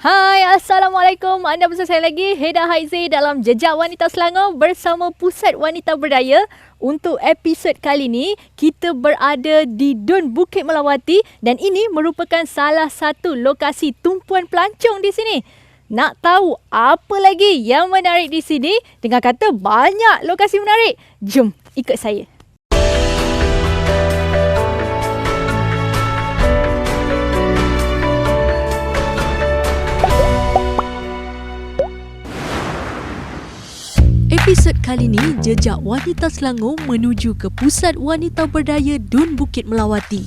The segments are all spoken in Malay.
Hai, Assalamualaikum. Anda bersama saya lagi, Heda Haizi dalam Jejak Wanita Selangor bersama Pusat Wanita Berdaya. Untuk episod kali ini, kita berada di Dun Bukit Melawati dan ini merupakan salah satu lokasi tumpuan pelancong di sini. Nak tahu apa lagi yang menarik di sini? Dengan kata banyak lokasi menarik. Jom, ikut saya. Episod kali ini, Jejak Wanita Selangor menuju ke Pusat Wanita Berdaya Dun Bukit Melawati.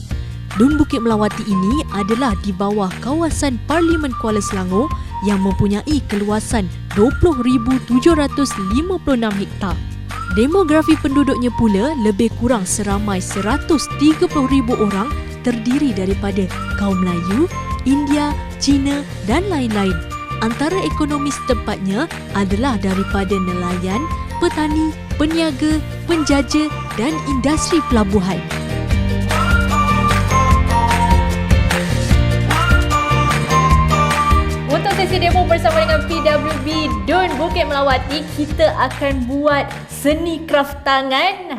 Dun Bukit Melawati ini adalah di bawah kawasan Parlimen Kuala Selangor yang mempunyai keluasan 20,756 hektar. Demografi penduduknya pula lebih kurang seramai 130,000 orang, terdiri daripada kaum Melayu, India, Cina dan lain-lain. Antara ekonomi setempatnya adalah daripada nelayan, petani, peniaga, penjaja dan industri pelabuhan. Untuk sesi demo bersama dengan PWB Dun Bukit Melawati, kita akan buat seni kraft tangan.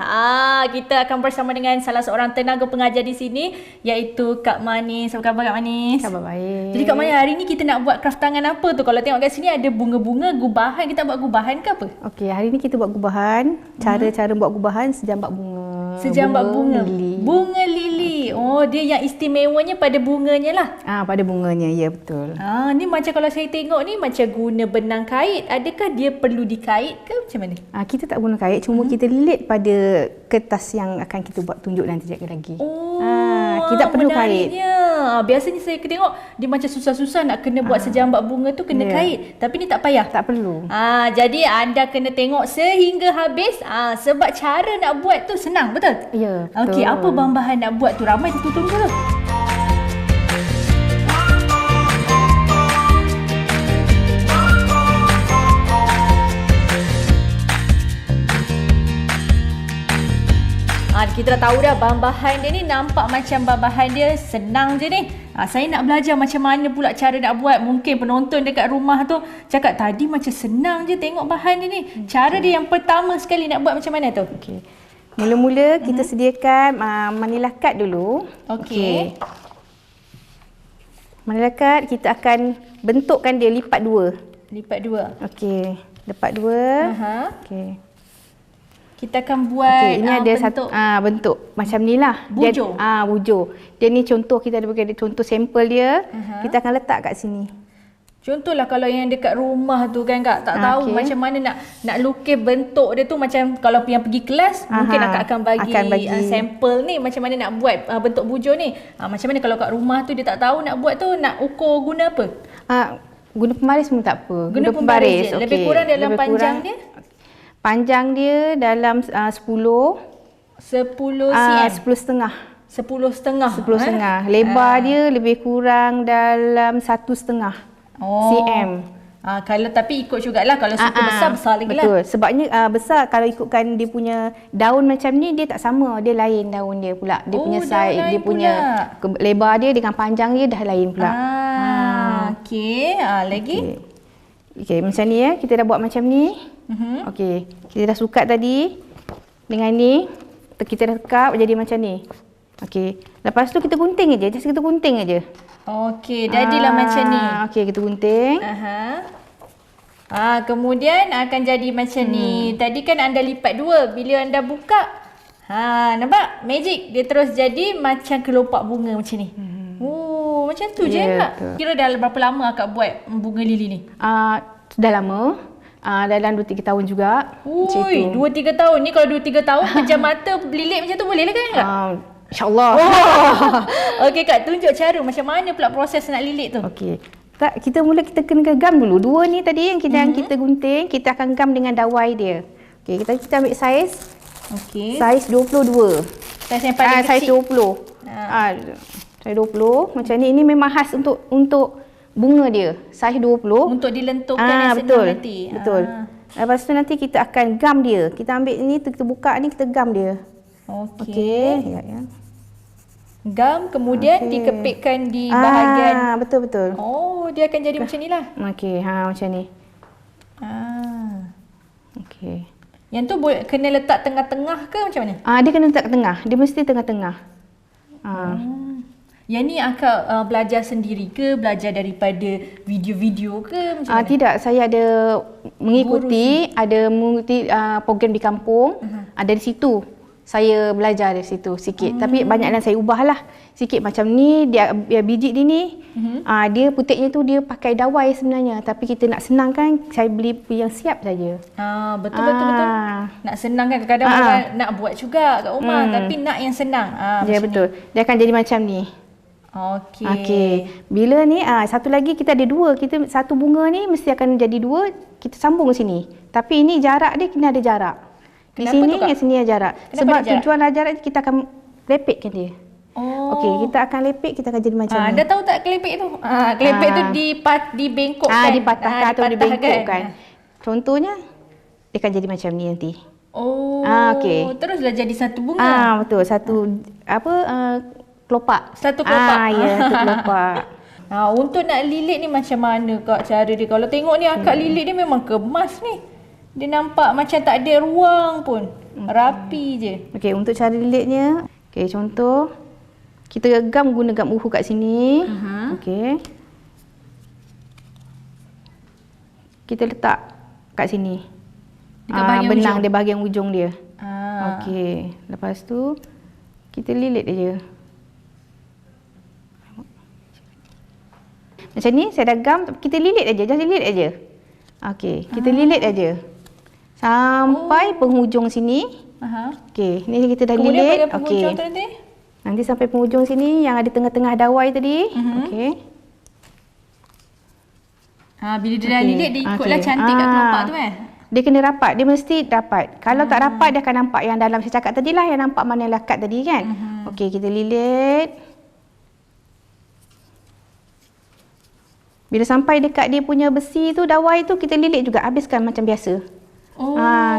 Kita akan bersama dengan salah seorang tenaga pengajar di sini, iaitu Kak Manis. Apa khabar Kak Manis? Khabar baik. Jadi Kak Manis, hari ni kita nak buat kraft tangan apa tu? Kalau tengok kat sini ada bunga-bunga, gubahan. Kita buat gubahan ke apa? Okey, hari ni kita buat gubahan. Cara buat gubahan sejambak bunga. Sejambak bunga. Lili. Bunga lili. Oh, dia yang istimewanya pada bunganya lah. Pada bunganya, ya betul. Ni macam kalau saya tengok ni macam guna benang kait. Adakah dia perlu dikait ke macam mana? Kita tak guna kait, cuma kita lead pada kertas yang akan kita buat tunjuk nanti sekejap lagi. Kita perlu menariknya. kait. Biasanya saya tengok dia macam susah-susah nak kena buat sejambak bunga tu kena kait. Tapi ni tak payah. Tak perlu. Jadi anda kena tengok sehingga habis. Sebab cara nak buat tu senang, betul? Ya, betul. Okey, apa bahan-bahan nak buat tu? Ramai tunggu-tunggu tu. Kita dah tahu dah bahan-bahan dia ni, nampak macam bahan-bahan dia senang je ni. Saya nak belajar macam mana pula cara nak buat. Mungkin penonton dekat rumah tu cakap tadi macam senang je tengok bahan dia ni. Cara dia yang pertama sekali nak buat macam mana tu? Okey. Mula-mula kita sediakan manila card dulu. Okey. Manila card kita akan bentukkan dia lipat dua. Lipat dua. Okey, lipat dua. Okey. Kita akan buat ini ada bentuk bentuk macam ni lah. Bujur. Bujur. Dia ni contoh, kita ada bagi contoh sampel dia. Kita akan letak kat sini. Contohlah kalau yang dekat rumah tu kan Kak, tak tahu macam mana nak lukis bentuk dia tu. Macam kalau yang pergi kelas, mungkin akan bagi sampel ni macam mana nak buat bentuk bujur ni. Macam mana kalau kat rumah tu dia tak tahu nak buat tu, nak ukur guna apa? Guna pembaris pun tak apa. Guna pembaris. Lebih kurang dalam panjang dia? Panjang dia dalam 10 cm. 10,5. 10,5. Lebar dia lebih kurang dalam 1,5 cm. Kalau tapi ikut jugalah, kalau suka besar lagi lah. Betul. Sebabnya besar, kalau ikutkan dia punya daun macam ni, dia tak sama. Dia lain daun dia pula. Dia punya size, dia punya lebar dia dengan panjang dia dah lain pula. Okey, lagi. Okey, macam ni ya. Kita dah buat macam ni. Okey, kita dah sukat tadi. Dengan ni, kita dah tekap jadi macam ni. Okey, lepas tu kita gunting aja. Just kita gunting aja. Okey, jadilah macam ni. Okey, kita gunting. Kemudian akan jadi macam ni. Tadi kan anda lipat dua. Bila anda buka, nampak? Magic. Dia terus jadi macam kelopak bunga macam ni. Macam tu je Kak. Kira dah berapa lama Kak buat bunga lili ni? Dah lama. Dalam 2-3 tahun juga. 2-3 tahun ni. Kalau 2-3 tahun pejam mata lilit macam tu boleh lah kan Kak? InsyaAllah. Okey Kak, tunjuk cara macam mana pula proses nak lilit tu. Okey. Kita kena gam dulu. Dua ni tadi yang kita gunting, kita akan gam dengan dawai dia. Okey, kita ambil saiz. Okey. Saiz 22. Saiz yang paling saiz kecil. 20. Saiz 20 macam ni. Ini memang khas untuk bunga dia. Saiz 20. Untuk dilenturkan yang senang nanti. Betul. Lepas tu nanti kita akan gam dia. Kita ambil ni, kita buka ni, kita gam dia. Okey. Ya. Gam kemudian dikepitkan di bahagian. Betul. Oh, dia akan jadi macam ni lah. Okey, macam ni. Okey. Yang tu boleh kena letak tengah-tengah ke macam mana? Dia kena letak tengah. Dia mesti tengah-tengah. Yang ni akak belajar sendiri ke, belajar daripada video-video ke macam mana? Tidak, saya ada mengikuti program di kampung. Dari situ saya belajar dari situ sikit. Tapi banyaklah saya ubahlah sikit macam ni. Dia biji dia ni, dia putiknya tu dia pakai dawai sebenarnya. Tapi kita nak senang kan, saya beli yang siap saja. Betul. Nak senang kan, kadang-kadang orang nak buat juga kat rumah tapi nak yang senang. Ya betul. Dia akan jadi macam ni. Okey. Bila ni satu lagi kita ada dua. Kita satu bunga ni mesti akan jadi dua. Kita sambung sini. Tapi ini jarak dia kena ada jarak. Di Kenapa sini tu, Kak? yang sini ada jarak. Kenapa Sebab ada jarak? tujuan jarak kita akan lepitkan dia. Okey, kita akan lepit, kita akan jadi macam ni. Anda tahu tak kelepek tu? Kelepek tu dibengkokkan. Dipatahkan atau dibengkokkan. Contohnya dia akan jadi macam ni nanti. Okey. Teruslah jadi satu bunga. Betul. Satu kelopak. Satu kelopak. Ya, satu kelopak. Untuk nak lilit ni macam mana Kak cara dia? Kalau tengok ni akak lilit ni memang kemas ni. Dia nampak macam tak ada ruang pun. Rapi je. Okey, untuk cara lilitnya, contoh kita guna gam uhu kat sini. Okey. Kita letak kat sini. Dekat bahagian benang ujung? dia bahagian ujung dia. Okey. Lepas tu kita lilit aja. Macam ni saya dah gam, kita lilit aja, just lilit aja. Okey, kita lilit aja. Sampai penghujung sini. Okey, ni kita dah Kemudian lilit. pada penghujung tu nanti? Nanti sampai penghujung sini yang ada tengah-tengah dawai tadi. Okey. Bila dia dah lilit, dia ikutlah cantik kat kelopak tu Dia kena rapat, dia mesti rapat. Kalau tak rapat, dia akan nampak yang dalam saya cakap tadi lah, yang nampak mana lakat tadi kan. Okey, kita lilit. Bila sampai dekat dia punya besi tu, dawai tu, kita lilit juga, habiskan macam biasa.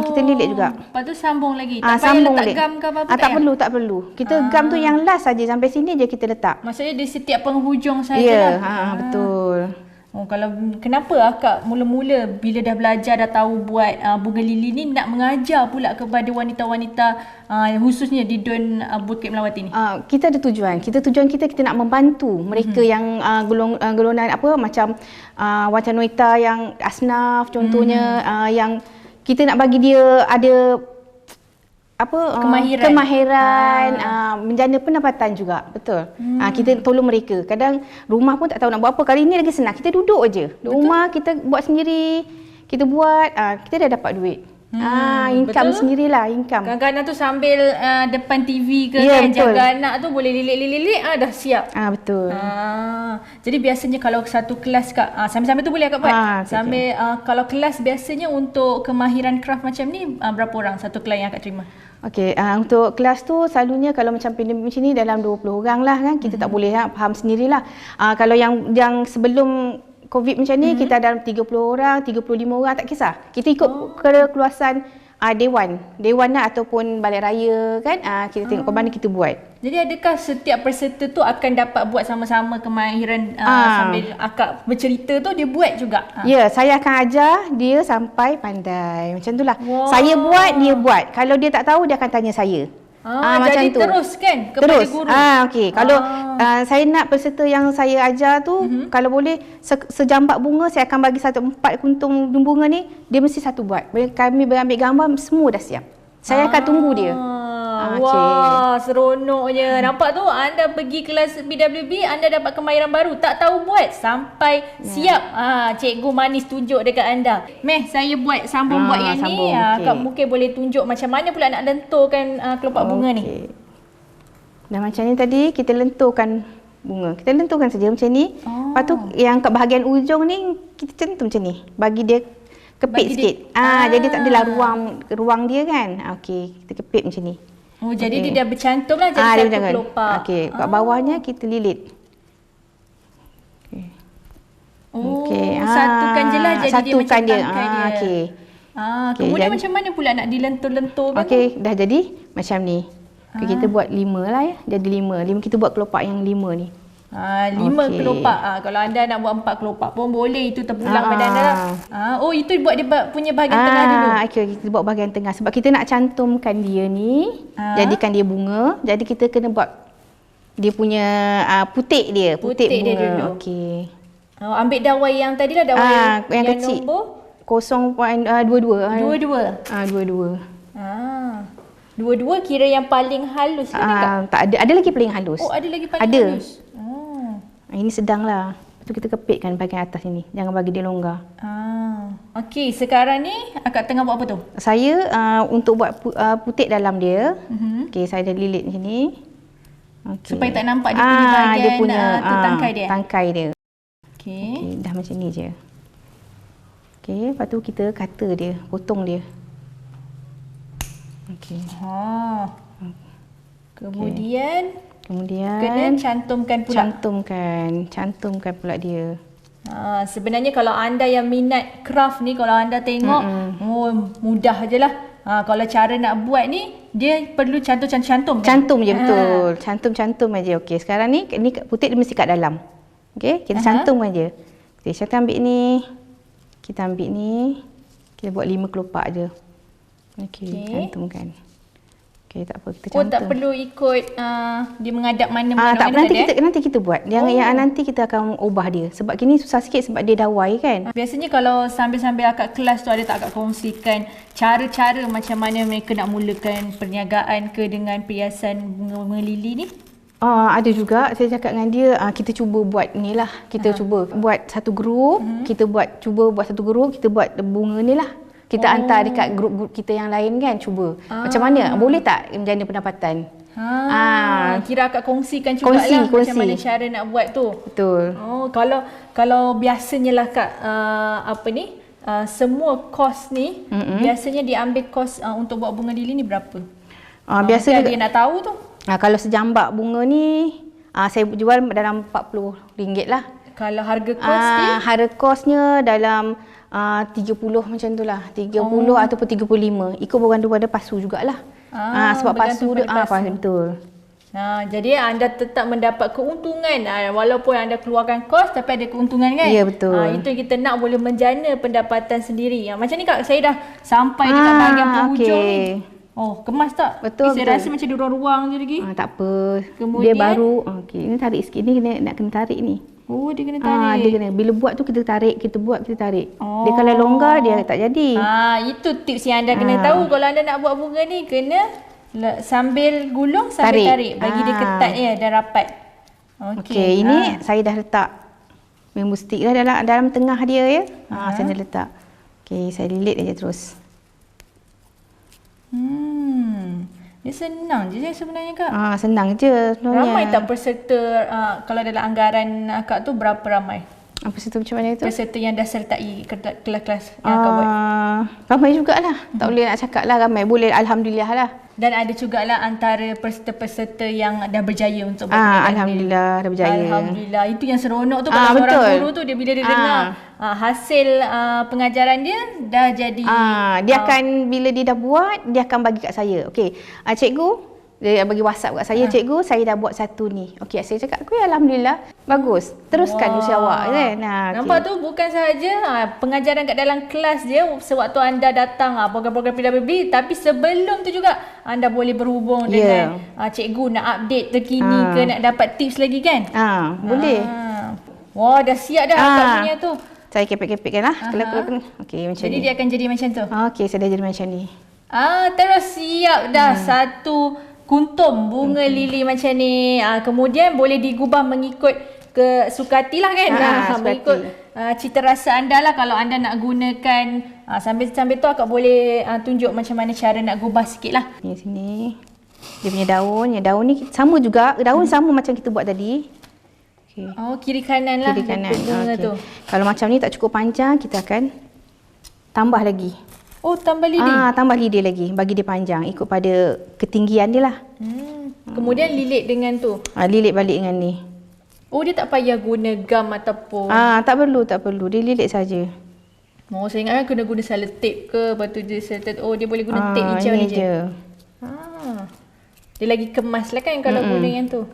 Kita lilit juga. Lepas tu sambung lagi. Tak payah Sambung letak balik. gam ke apa-apa Tak perlu, tak perlu. Kita gam tu yang last saja, sampai sini je kita letak. Maksudnya di setiap penghujung saja Ya, lah. betul. Kalau kenapa akak mula-mula bila dah belajar, dah tahu buat bunga lili ni, nak mengajar pula kepada wanita-wanita khususnya di Dun Bukit Melawati ni? Kita ada tujuan. Tujuan kita nak membantu mereka yang golongan macam wanita yang asnaf contohnya, yang kita nak bagi dia ada kemahiran, menjana pendapatan juga. Betul. Kita tolong mereka. Kadang rumah pun tak tahu nak buat apa. Kali ni lagi senang. Kita duduk aje. Di rumah kita buat sendiri. Kita buat, kita dah dapat duit. Income sendirilah, income. Kadang-kadang tu sambil depan TV ke Ya, kan, betul. jaga anak tu boleh lilit-lilit, dah siap. Betul. Jadi biasanya kalau satu kelas Kak, sambil-sambil tu boleh Kak buat? Sambil kalau kelas biasanya untuk kemahiran craft macam ni, berapa orang satu kelas yang Kak terima? Okey, untuk kelas tu selalunya kalau macam pandemik macam ni dalam 20 orang lah kan. Kita tak boleh faham sendirilah. Kalau yang sebelum COVID macam ni, kita dalam 30 orang, 35 orang, tak kisah. Kita ikut keluasan dewan lah, ataupun balai raya kan. Kita tengok ke mana kita buat. Jadi adakah setiap peserta tu akan dapat buat sama-sama kemahiran sambil akak bercerita tu dia buat juga? Ya, saya akan ajar dia sampai pandai. Macam itulah. Saya buat, dia buat. Kalau dia tak tahu, dia akan tanya saya. Macam jadi tu. Terus kan kepada guru. Okey. Kalau saya nak peserta yang saya ajar tu, kalau boleh sejambak bunga, saya akan bagi 4 kuntung bunga ni, dia mesti satu buat. Kami berambil gambar, semua dah siap. Saya akan tunggu dia. Wah, seronoknya. Nampak tu, anda pergi kelas BWB, anda dapat kemahiran baru. Tak tahu buat sampai siap. Cikgu manis tunjuk dekat anda. Meh, saya sambung buat yang ni. Kak mungkin boleh tunjuk macam mana pula nak lenturkan kelopak bunga ni. Dah macam ni tadi, kita lenturkan bunga. Kita lenturkan saja macam ni. Lepas tu, yang kat bahagian ujung ni, kita centum macam ni. Bagi dia kepit sikit. Jadi tak adalah ruang dia kan. Okey, kita kepit macam ni. Jadi dia dah bercantum lah jadi satu kelopak. Okey, kat bawahnya kita lilit. Satukan je lah jadi dia macam dia. tangkai dia. Okey. Kemudian macam mana pula nak dilentur-lenturkan? Okey, dah jadi macam ni. Okay, kita buat 5 lah ya. Jadi 5. Kita buat kelopak yang 5 ni. 5 kelopak. Kalau anda nak buat 4 kelopak pun boleh. Itu terpulang pada anda lah. Oh, itu buat dia punya bahagian tengah dulu. Okay, kita buat bahagian tengah. Sebab kita nak cantumkan dia ni. Jadikan dia bunga. Jadi kita kena buat dia punya putik dia. Putik bunga. Dia dulu. Okey. Ambil dawai yang tadi lah. Dawai yang kecil. Nombor 0.22. 22. Dua-dua kira yang paling halus kan Kak? Tak ada. Ada lagi paling halus. Oh, ada lagi paling halus. Ini sedang lah. Lepas tu kita kepitkan bahagian atas ini. Jangan bagi dia longgar. Okey, sekarang ni akak tengah buat apa tu? Saya untuk buat putik dalam dia. Okey, saya dah lilit macam ni. Okay. Supaya tak nampak dia punya bahagian dia punya, tangkai dia. Tangkai dia. Okey. Dah macam ni je. Okey, lepas tu kita kata dia, potong dia. Okey. Kemudian kena cantumkan pula. Cantumkan pula dia. Sebenarnya kalau anda yang minat craft ni, kalau anda tengok, mudah je lah. Kalau cara nak buat ni, dia perlu cantum. Cantum je betul. Cantum aja. Okey, sekarang ni putik dia mesti kat dalam. Okey, kita cantum aja. Okey, saya ambil ni. Kita ambil ni. Kita buat 5 kelopak je. Okey, cantumkan. Okey, tak apa, kita cantum. Tak perlu ikut dia menghadap mana tak apa, nanti kita buat. Yang nanti kita akan ubah dia. Sebab kini susah sikit sebab dia dawai kan. Biasanya kalau sambil-sambil akak kelas tu, ada tak akak kongsikan cara-cara macam mana mereka nak mulakan perniagaan ke dengan perhiasan bunga lili ni? Ada juga. Saya cakap dengan dia, kita cuba buat ni lah. Kita cuba buat satu grup. Kita cuba buat satu grup. Kita buat bunga ni lah. Kita hantar dekat grup-grup kita yang lain kan, cuba. Macam mana? Boleh tak menjana pendapatan? Kira akak kongsikan jugalah macam mana cara nak buat tu. Betul. Kalau biasanya lah Kak, semua kos ni, biasanya diambil kos untuk buat bunga lili ni berapa? Biasanya dia nak tahu tu. Kalau sejambak bunga ni, saya jual dalam RM40 lah. Kalau harga kos ni? Harga kosnya dalam 30 macam tu lah. 30 ataupun 35. Ikut bergantung pada pasu jugalah. Sebab pasu dia betul. Jadi anda tetap mendapat keuntungan walaupun anda keluarkan kos, tapi ada keuntungan kan? Ya, betul. Itu yang kita nak, boleh menjana pendapatan sendiri. Macam ni Kak, saya dah sampai dekat bahagian penghujung ni. Kemas tak? Betul. Saya rasa macam ada ruang-ruang je lagi. Tak apa. Kemudian, dia baru. Okey, ini tarik sikit ni, nak kena tarik ni. Dia kena tarik. Dia kena. Bila buat tu kita tarik, kita tarik. Dia kalau longgar dia tak jadi. Itu tips yang anda kena tahu. Kalau anda nak buat bunga ni, kena sambil gulung, sambil tarik. Bagi dia ketat dan rapat. Okey, ini saya dah letak bambu stick lah dalam tengah dia ya. Saya dah letak. Okey, saya lilit aja terus. Dia senang je sebenarnya Kak. Senang je sebenarnya. Ramai tak peserta kalau dalam anggaran akak tu, berapa ramai? Peserta macam mana itu? Peserta yang dah sertai kelas-kelas yang akak buat. Ramai jugalah. Tak boleh nak cakap lah ramai. Boleh, alhamdulillah lah. Dan ada jugalah antara peserta-peserta yang dah berjaya untuk buat alhamdulillah dah berjaya. Alhamdulillah. Itu yang seronok tu kalau seorang guru tu, dia bila dia dengar hasil pengajaran dia dah jadi. Dia akan, bila dia dah buat, dia akan bagi kat saya. Okey, cikgu, dia bagi WhatsApp kat saya, cikgu, saya dah buat satu ni. Okey, saya cakap, alhamdulillah, bagus. Teruskan usaha awak kan. Nampak tu, bukan sahaja pengajaran kat dalam kelas dia sewaktu anda datang program-program PWB, tapi sebelum tu juga anda boleh berhubung dengan cikgu nak update terkini ke, nak dapat tips lagi kan? Boleh. Wah, dah siap dah akak punya tu. Saya kepek-kepekkan lah. Okey, macam jadi ni. Dia akan jadi macam tu. Okey, saya dah jadi macam ni. Terus siap dah satu kuntum bunga lili macam ni. Kemudian boleh digubah mengikut sukati lah kan. Mengikut cita rasa anda lah. Kalau anda nak gunakan sambil tu akak boleh tunjuk macam mana cara nak gubah sikit lah. Ni sini. Dia punya daun. Daun ni sama juga. Daun sama macam kita buat tadi. Okay. Kiri kanan lah. Kiri kanan. Bunga tu. Kalau macam ni tak cukup panjang, kita akan tambah lagi. Tambah lidi? Tambah lidi lagi. Bagi dia panjang. Ikut pada ketinggian dia lah. Kemudian lilit dengan tu? Lilit balik dengan ni. Dia tak payah guna gam ataupun? Tak perlu. Dia lilit saja. Saya ingat kena guna selotip ke. Lepas tu dia selotip. Dia boleh guna tape hijau ni je. Dia lagi kemas lah kan kalau guna yang tu.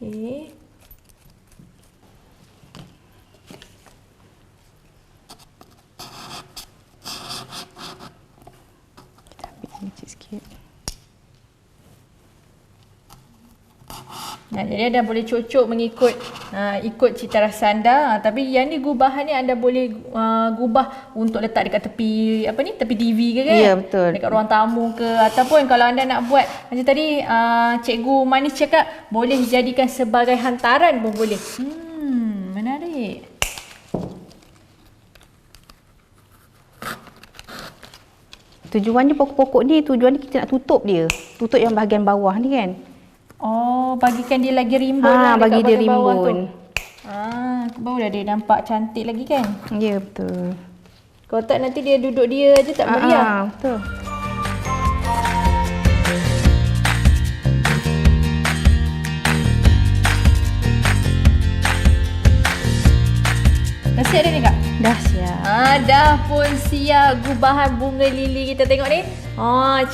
Okey. Kecil sikit. Jadi anda boleh cocok mengikut ikut cita rasa anda. Tapi yang ni gubahan ni anda boleh gubah untuk letak dekat tepi tepi TV ke kan? Ya, betul. Dekat ruang tamu ke, ataupun kalau anda nak buat macam tadi Cikgu Manis cakap boleh jadikan sebagai hantaran pun boleh. Menarik. Tujuannya pokok-pokok ni, tujuan kita nak tutup dia. Tutup yang bahagian bawah ni kan. Oh, bagikan dia lagi rimbun lah dekat bagi dia bahagian bawah tu. rimbun. Barulah dia nampak cantik lagi kan? Ya, betul. Kalau tak nanti dia duduk dia je tak meriah. Betul. Nasi ada ni Kak? Dah siap. Dah pun siap gubahan bunga lili kita tengok ni.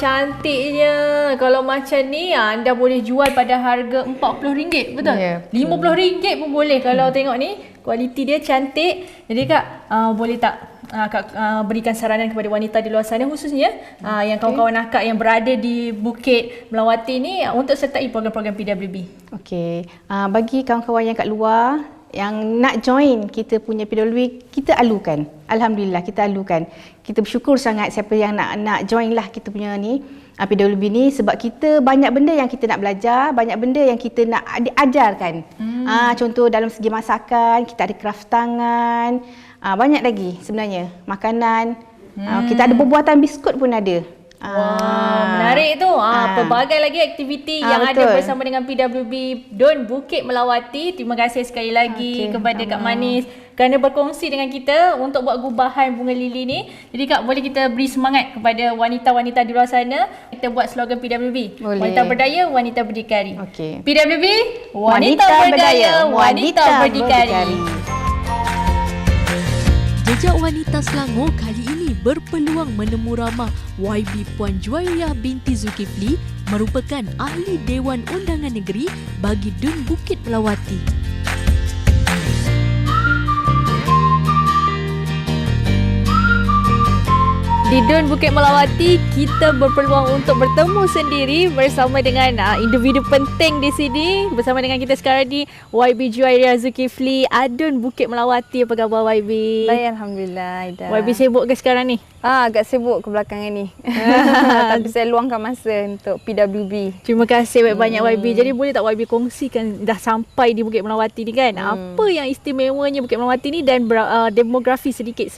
Cantiknya. Kalau macam ni anda boleh jual pada harga RM40, betul? Ya, betul. RM50 pun boleh kalau tengok ni. Kualiti dia cantik. Jadi Kak, boleh tak Kak berikan saranan kepada wanita di luar sana, khususnya yang kawan-kawan akak yang berada di Bukit Melawati ni untuk sertai program-program PWB? Okey. Bagi kawan-kawan yang kat luar yang nak join kita punya PWB, kita alukan. Alhamdulillah kita alukan. Kita bersyukur sangat siapa yang nak join lah kita punya ni PWB ni, sebab kita banyak benda yang kita nak belajar, banyak benda yang kita nak diajarkan. Contoh dalam segi masakan, kita ada craft tangan, banyak lagi sebenarnya. Makanan, kita ada pembuatan biskut pun ada. Wow, menarik tu. Pelbagai lagi aktiviti yang betul. ada bersama dengan PWB Don Bukit Melawati. Terima kasih sekali lagi kepada Kak Manis kerana berkongsi dengan kita untuk buat gubahan bunga lili ni. Jadi Kak, boleh kita beri semangat kepada wanita-wanita di luar sana. Kita buat slogan PWB. Boleh. Wanita berdaya, wanita berdikari. Okey. PWB, wanita berdaya, wanita berdikari. Jejak Wanita Selangor kali ini berpeluang menemu ramah YB Puan Juwairiyah binti Zulkifli merupakan ahli Dewan Undangan Negeri bagi Dun Bukit Melawati. Di Dun Bukit Melawati, kita berpeluang untuk bertemu sendiri bersama dengan individu penting di sini. Bersama dengan kita sekarang ni YB Juwairiyah Zulkifli, Adun Bukit Melawati. Apa khabar YB? Baik, Alhamdulillah, Aida. YB sibuk ke sekarang ni? Agak sibuk kebelakangan ni. Tapi saya luangkan masa untuk PWB. Terima kasih banyak YB. Jadi boleh tak YB kongsikan dah sampai di Bukit Melawati ni kan? Apa yang istimewanya Bukit Melawati ni dan demografi sedikit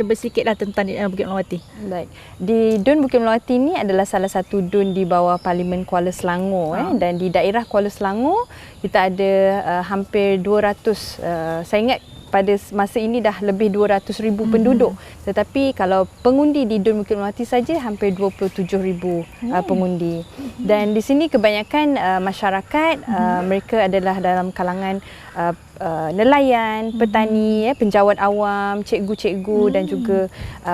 lah tentang Bukit Melawati. Baik. Di Dun Bukit Melawati ni adalah salah satu dun di bawah Parlimen Kuala Selangor dan di daerah Kuala Selangor kita ada hampir 200 saya ingat pada masa ini dah lebih 200,000 penduduk. Tetapi kalau pengundi di Dun Bukit Melawati saja hampir 27,000 pengundi. Dan di sini kebanyakan masyarakat mereka adalah dalam kalangan nelayan, petani, penjawat awam, cikgu-cikgu dan juga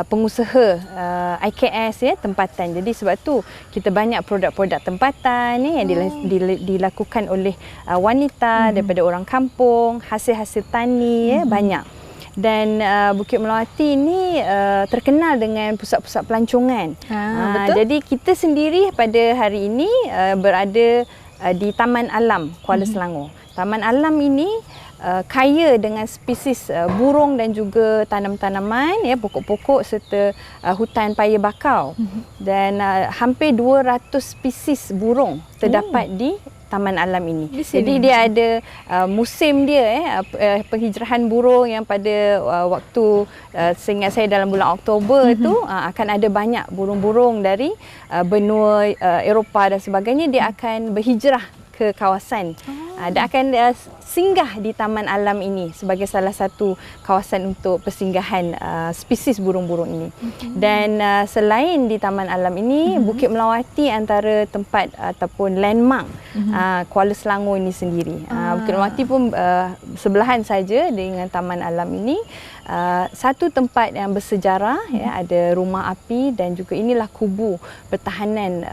pengusaha IKS tempatan. Jadi sebab tu kita banyak produk-produk tempatan yang dilakukan oleh wanita daripada orang kampung, hasil-hasil tani banyak. Dan Bukit Melawati ini terkenal dengan pusat-pusat pelancongan. Betul. Jadi kita sendiri pada hari ini berada di Taman Alam Kuala Selangor. Taman Alam ini kaya dengan spesies burung dan juga tanam-tanaman, pokok-pokok serta hutan paya bakau. Dan hampir 200 spesies burung terdapat di Taman Alam ini. Jadi dia ada musim dia penghijrahan burung yang pada waktu seingat saya dalam bulan Oktober tu akan ada banyak burung-burung dari benua Eropah dan sebagainya, dia akan berhijrah ke kawasan. Dan akan singgah di Taman Alam ini sebagai salah satu kawasan untuk persinggahan spesies burung-burung ini. Dan selain di Taman Alam ini, Bukit Melawati antara tempat ataupun landmark Kuala Selangor ini sendiri. Bukit Melawati pun sebelahan saja dengan Taman Alam ini. Satu tempat yang bersejarah, ya, ada rumah api dan juga inilah kubu pertahanan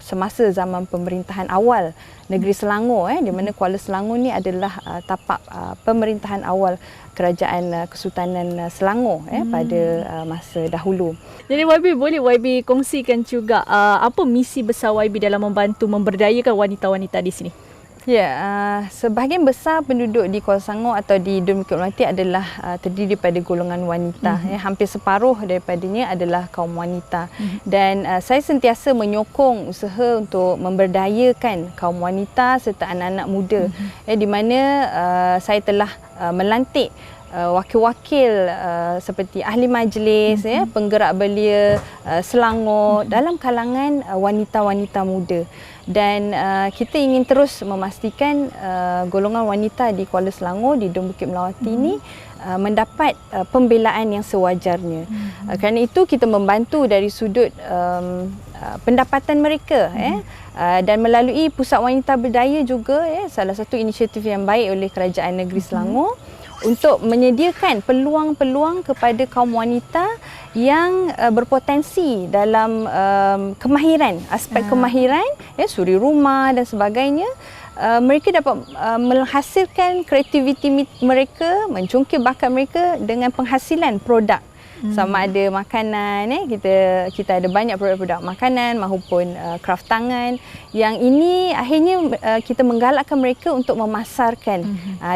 semasa zaman pemerintahan awal negeri Selangor, di mana Kuala Selangor ni adalah tapak pemerintahan awal kerajaan Kesultanan Selangor pada masa dahulu. Jadi YB, boleh YB kongsikan juga apa misi besar YB dalam membantu memberdayakan wanita-wanita di sini? Ya, sebahagian besar penduduk di Kuala Selangor atau di Dun Bukit Melawati adalah terdiri daripada golongan wanita. Hampir separuh daripadanya adalah kaum wanita. Dan saya sentiasa menyokong usaha untuk memberdayakan kaum wanita serta anak-anak muda. Di mana saya telah melantik wakil-wakil seperti ahli majlis, penggerak belia Selangor dalam kalangan wanita-wanita muda. Dan kita ingin terus memastikan golongan wanita di Kuala Selangor, di Dun Bukit Melawati ini mendapat pembelaan yang sewajarnya. Kerana itu kita membantu dari sudut pendapatan mereka, dan melalui Pusat Wanita Berdaya juga, salah satu inisiatif yang baik oleh Kerajaan Negeri Selangor untuk menyediakan peluang-peluang kepada kaum wanita yang berpotensi dalam kemahiran, aspek kemahiran, suri rumah dan sebagainya. Mereka dapat menghasilkan kreativiti mereka, mencungkil bakat mereka dengan penghasilan produk. Sama ada makanan, kita ada banyak produk-produk makanan maupun kraft tangan, yang ini akhirnya kita menggalakkan mereka untuk memasarkan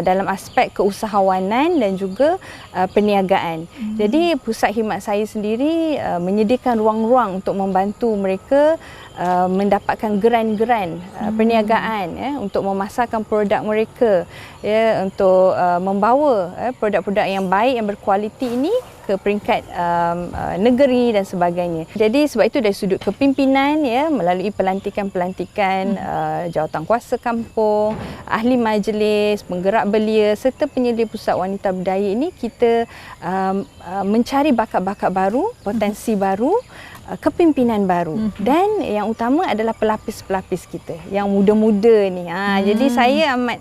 dalam aspek keusahawanan dan juga perniagaan. Jadi pusat khidmat saya sendiri menyediakan ruang-ruang untuk membantu mereka mendapatkan geran-geran perniagaan, untuk memasarkan produk mereka, untuk membawa produk-produk yang baik, yang berkualiti ini ke peringkat negeri dan sebagainya. Jadi sebab itu dari sudut kepimpinan, melalui pelantikan-pelantikan jawatankuasa kampung, ahli majlis, penggerak belia serta penyedia pusat wanita berdaya ini, kita mencari bakat-bakat baru, potensi baru, kepimpinan baru, dan yang utama adalah pelapis-pelapis kita yang muda-muda ni. Jadi saya amat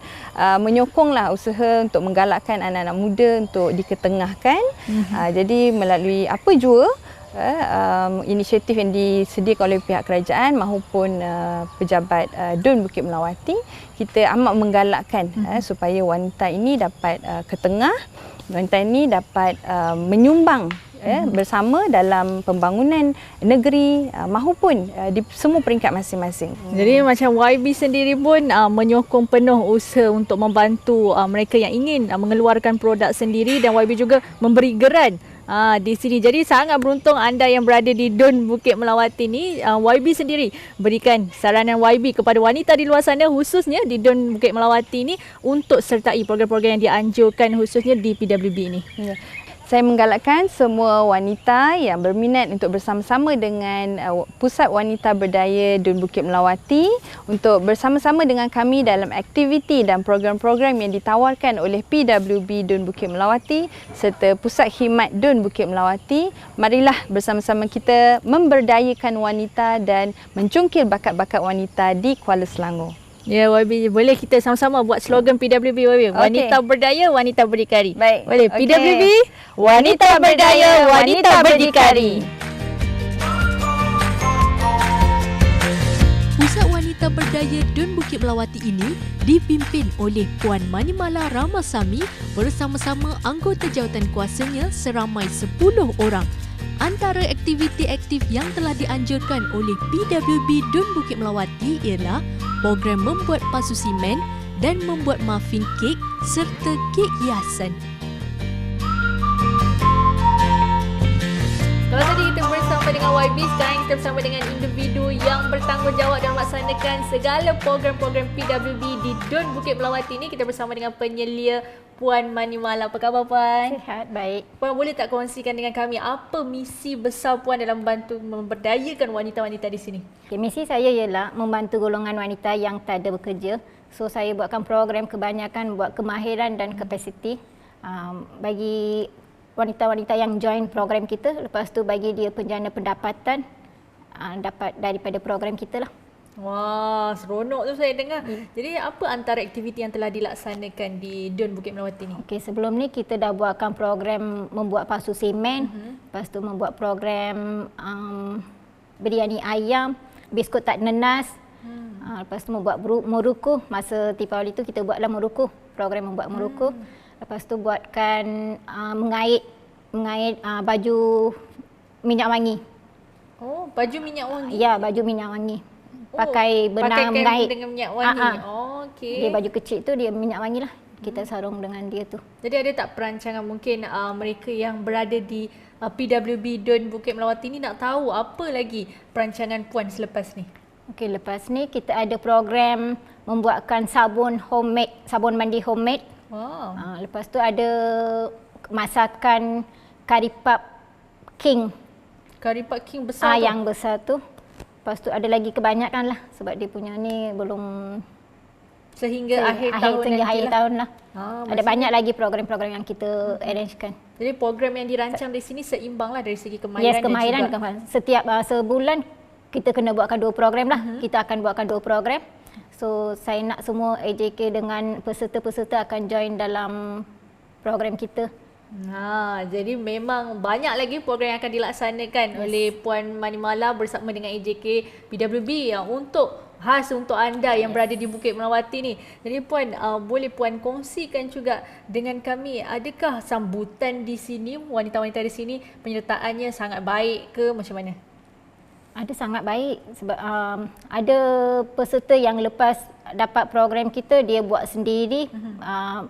menyokonglah usaha untuk menggalakkan anak-anak muda untuk diketengahkan. Jadi melalui apa jua inisiatif yang disediakan oleh pihak kerajaan maupun pejabat Dun Bukit Melawati, kita amat menggalakkan supaya wanita ini dapat ketengah, wanita ini dapat menyumbang bersama dalam pembangunan negeri maupun di semua peringkat masing-masing. Jadi macam YB sendiri pun menyokong penuh usaha untuk membantu mereka yang ingin mengeluarkan produk sendiri, dan YB juga memberi geran di sini. Jadi sangat beruntung anda yang berada di Dun Bukit Melawati ni. YB sendiri berikan saranan YB kepada wanita di luar sana, khususnya di Dun Bukit Melawati ni, untuk sertai program-program yang dianjurkan khususnya di PWB ini. Saya menggalakkan semua wanita yang berminat untuk bersama-sama dengan Pusat Wanita Berdaya Dun Bukit Melawati untuk bersama-sama dengan kami dalam aktiviti dan program-program yang ditawarkan oleh PWB Dun Bukit Melawati serta Pusat Khidmat Dun Bukit Melawati. Marilah bersama-sama kita memberdayakan wanita dan mencungkil bakat-bakat wanita di Kuala Selangor. Ya, YB, boleh kita sama-sama buat slogan PWB, YB. Wanita berdaya, wanita berdikari. Baik. Boleh. PWB, wanita berdaya, wanita berdikari. Pusat Wanita Berdaya Dun Bukit Melawati ini dipimpin oleh Puan Manimala Ramasamy bersama-sama anggota jawatankuasanya seramai 10 orang. Antara aktiviti aktif yang telah dianjurkan oleh PWB Dun Bukit Melawati ialah program membuat pasu simen dan membuat muffin kek serta kek hiasan. Kalau tadi kita bersama dengan YB. Sekarang kita bersama dengan individu yang bertanggungjawab dan melaksanakan segala program-program PWB di Dun Bukit Melawati ni. Kita bersama dengan penyelia Puan Manimala. Apa khabar Puan? Sihat, baik. Puan boleh tak kongsikan dengan kami apa misi besar Puan dalam membantu memberdayakan wanita-wanita di sini? Okay, misi saya ialah membantu golongan wanita yang tak ada bekerja. So saya buatkan program kebanyakan buat kemahiran dan kapasiti bagi wanita-wanita yang join program kita. Lepas tu bagi dia penjana pendapatan dapat daripada program kita lah. Wah, seronok tu saya dengar. Jadi apa antara aktiviti yang telah dilaksanakan di Dun Bukit Melawati ni? Okey, sebelum ni kita dah buatkan program membuat pasu semen. Lepas tu membuat program biryani ayam, biskut tak nenas. Lepas tu membuat muruku. Masa Deepavali tu kita buatlah muruku, program membuat muruku. Lepas tu buatkan mengait baju minyak wangi. Oh, baju minyak wangi. Ya, baju minyak wangi. Pakai benang mengait dengan minyak wangi. Okey. Dia baju kecil tu dia minyak wangi lah. Kita sarung dengan dia tu. Jadi ada tak perancangan mungkin mereka yang berada di PWB Dun Bukit Melawati ni nak tahu apa lagi perancangan Puan selepas ni? Okey, lepas ni kita ada program membuatkan sabun homemade, sabun mandi homemade. Wow. Lepas tu ada masakan kari puff king. Kari puff king besar tu? Yang besar tu. Lepas tu ada lagi kebanyakan lah sebab dia punya ni belum sehingga akhir tahun lah. Ada maksudnya banyak lagi program-program yang kita arrangekan. Jadi program yang dirancang di sini seimbang lah dari segi kemahiran. Yes, kemahiran. dan juga Setiap sebulan kita kena buatkan 2 program lah. Kita akan buatkan 2 program. So saya nak semua AJK dengan peserta-peserta akan join dalam program kita. Jadi memang banyak lagi program yang akan dilaksanakan oleh Puan Manimala bersama dengan AJK PWB untuk khas untuk anda yang berada di Bukit Melawati ni. Jadi Puan, boleh Puan kongsikan juga dengan kami, adakah sambutan di sini, wanita-wanita di sini penyertaannya sangat baik ke macam mana? Ada sangat baik sebab ada peserta yang lepas dapat program kita dia buat sendiri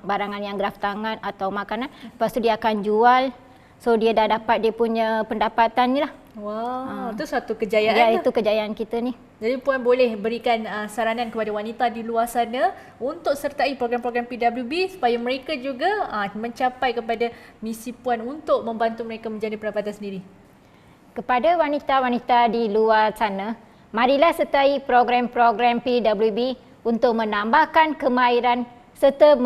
barangan yang graf tangan atau makanan. Lepas tu dia akan jual. So dia dah dapat dia punya pendapatan ni lah. Wow, itu satu kejayaan. Ya, itu kejayaan kita ni. Jadi Puan boleh berikan saranan kepada wanita di luar sana untuk sertai program-program PWB supaya mereka juga mencapai kepada misi Puan untuk membantu mereka menjadi pendapatan sendiri. Kepada wanita-wanita di luar sana, marilah sertai program-program PWB untuk menambahkan kemahiran serta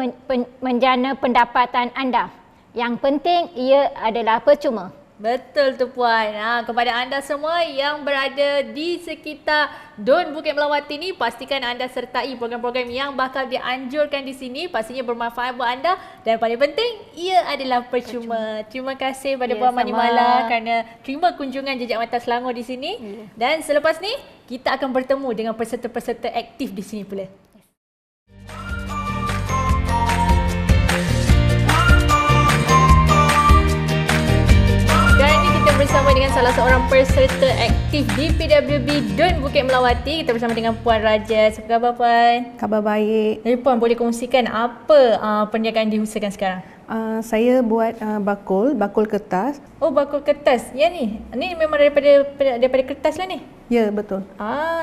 menjana pendapatan anda. Yang penting ia adalah percuma. Betul tu Puan. Kepada anda semua yang berada di sekitar Dun Bukit Melawati ni, pastikan anda sertai program-program yang bakal dianjurkan di sini. Pastinya bermanfaat buat anda dan paling penting ia adalah percuma. Terima kasih pada Puan Manimala kerana terima kunjungan Jejak Mata Selangor di sini. Dan selepas ni kita akan bertemu dengan peserta-peserta aktif di sini pula. Bersama dengan salah seorang peserta aktif di PWB Dun Bukit Melawati. Kita bersama dengan Puan Rajas. Apa khabar Puan? Khabar baik. Jadi Puan boleh kongsikan apa perniagaan diusahakan sekarang? Saya buat bakul kertas. Oh, bakul kertas. Ya ni. Ni memang daripada kertas lah ni. Ya, betul.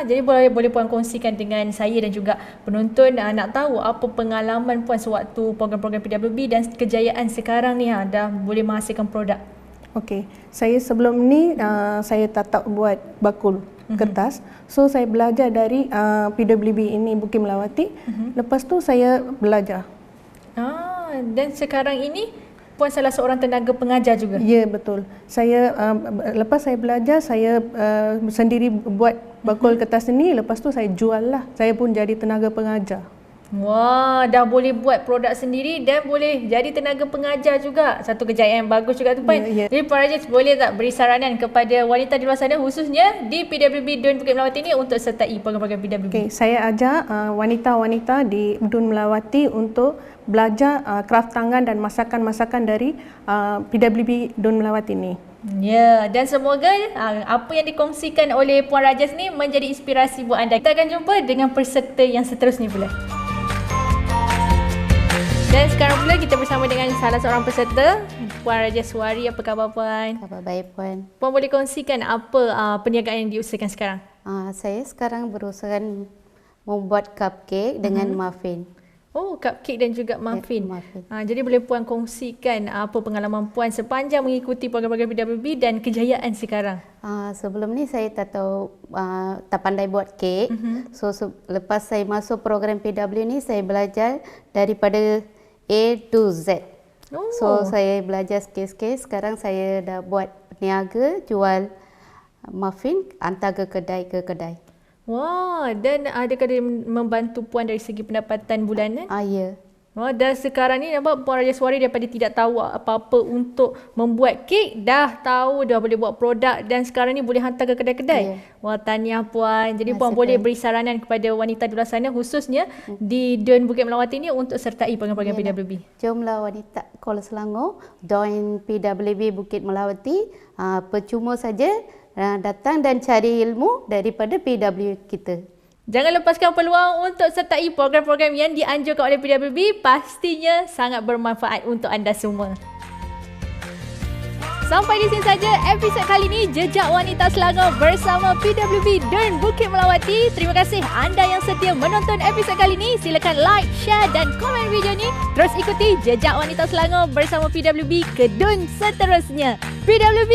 Jadi boleh Puan kongsikan dengan saya dan juga penonton nak tahu apa pengalaman Puan sewaktu program-program PWB dan kejayaan sekarang ni dah boleh menghasilkan produk. Okey, saya sebelum ni saya tak buat bakul kertas. So saya belajar dari PWB ini Bukit Melawati. Lepas tu saya belajar. Dan sekarang ini Puan salah seorang tenaga pengajar juga. Ya, betul. Saya lepas saya belajar saya sendiri buat bakul kertas ini, lepas tu saya jual lah. Saya pun jadi tenaga pengajar. Wah, dah boleh buat produk sendiri dan boleh jadi tenaga pengajar juga. Satu kejayaan yang bagus juga tu Puan. Jadi Puan Rajas boleh tak beri saranan kepada wanita di luar sana khususnya di PWB Dun Bukit Melawati ni untuk sertai program-program PWB? Okey, saya ajak wanita-wanita di Dun Melawati untuk belajar kraft tangan dan masakan-masakan dari PWB Dun Melawati ni. Ya, dan semoga apa yang dikongsikan oleh Puan Rajas ni menjadi inspirasi buat anda. Kita akan jumpa dengan peserta yang seterusnya pula. Dan sekarang pula kita bersama dengan salah seorang peserta Puan Rajaswari. Apa khabar Puan? Khabar baik Puan. Puan boleh kongsikan apa perniagaan yang diusahakan sekarang? Saya sekarang berusaha membuat cupcake dengan muffin. Oh, cupcake dan juga muffin. muffin. Jadi boleh Puan kongsikan apa pengalaman Puan sepanjang mengikuti program-program PWB dan kejayaan sekarang? Sebelum ni saya tak tahu, tak pandai buat kek. So lepas saya masuk program PW ni, saya belajar daripada A to Z. Oh. So saya belajar sikit-sikit. Sekarang saya dah buat peniaga, jual muffin, hantar ke kedai. Wah, dan adakah dia membantu Puan dari segi pendapatan bulanan? Ya. Wah, dan sekarang ni nampak Puan Rajaswari daripada tidak tahu apa-apa untuk membuat kek, dah tahu dah boleh buat produk dan sekarang ni boleh hantar ke kedai-kedai. Ya. Wah, tahniah Puan. Jadi Puan Terima kasih, boleh Puan. beri saranan kepada wanita di luar sana khususnya di DUN Bukit Melawati ni untuk sertai program-program Yalah. PWB. Jomlah wanita Kuala Selangor join PWB Bukit Melawati, percuma saja datang dan cari ilmu daripada PW kita. Jangan lepaskan peluang untuk sertai program-program yang dianjurkan oleh PWB, pastinya sangat bermanfaat untuk anda semua. Sampai di sini saja episod kali ini Jejak Wanita Selangor bersama PWB DUN Bukit Melawati. Terima kasih anda yang setia menonton episod kali ini. Silakan like, share dan komen video ni. Terus ikuti Jejak Wanita Selangor bersama PWB ke DUN seterusnya. PWB,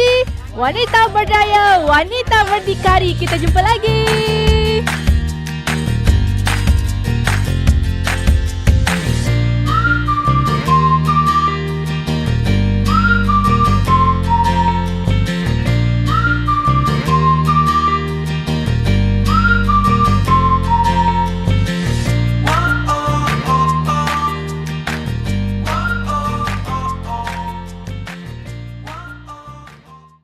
wanita berdaya, wanita berdikari. Kita jumpa lagi.